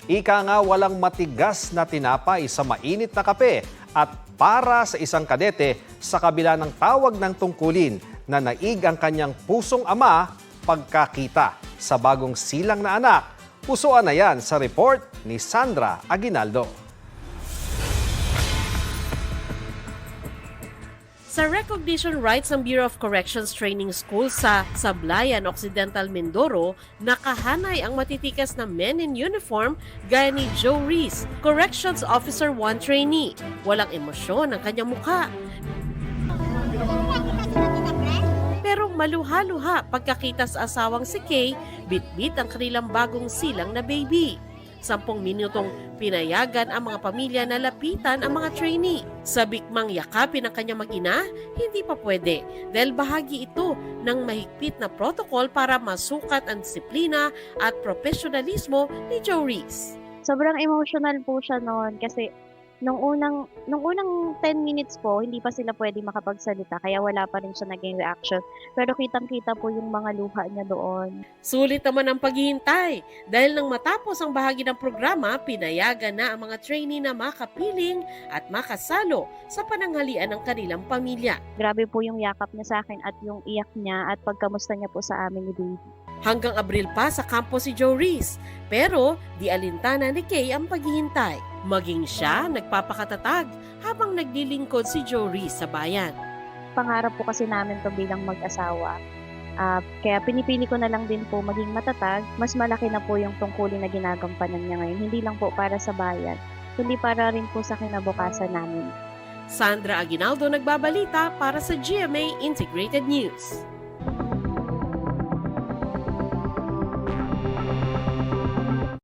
Ika nga walang matigas na tinapay sa mainit na kape at para sa isang kadete sa kabila ng tawag ng tungkulin na naig ang kanyang pusong ama pagkakita sa bagong silang na anak. Pusuan na yan sa report ni Sandra Aguinaldo. Sa recognition rights ng Bureau of Corrections Training School sa Sablayan, Occidental, Mindoro, nakahanay ang matitikas na men in uniform gaya ni Joe Reese, Corrections Officer 1 trainee. Walang emosyon ang kanyang mukha. Pero maluha-luha pagkakita sa asawang si Kay, bitbit ang kanilang bagong silang na baby. 10 minutong pinayagan ang mga pamilya na lapitan ang mga trainee. Sa bikmang yakapin ang kanyang mag-ina, hindi pa pwede dahil bahagi ito ng mahigpit na protocol para masukat ang disiplina at profesionalismo ni Joe Reese. Sobrang emotional po siya noon kasi nung unang 10 minutes po, hindi pa sila pwede makapagsalita kaya wala pa rin siya naging reaction. Pero kitang-kita po yung mga luha niya doon. Sulit naman ang paghihintay dahil nang matapos ang bahagi ng programa, pinayagan na ang mga trainee na makapiling at makasalo sa pananghalian ng kanilang pamilya. Grabe po yung yakap niya sa akin at yung iyak niya at pagkamusta niya po sa amin ni baby. Hanggang Abril pa sa kampo si Joe Reese, pero di alintana ni Kay ang paghihintay. Maging siya nagpapakatatag habang naglilingkod si Joe Reese sa bayan. Pangarap po kasi namin to bilang mag-asawa. Kaya pinipili ko na lang din po maging matatag. Mas malaki na po yung tungkulin na ginagampanan niya ngayon. Hindi lang po para sa bayan, kundi para rin po sa kinabukasan namin. Sandra Aguinaldo nagbabalita para sa GMA Integrated News.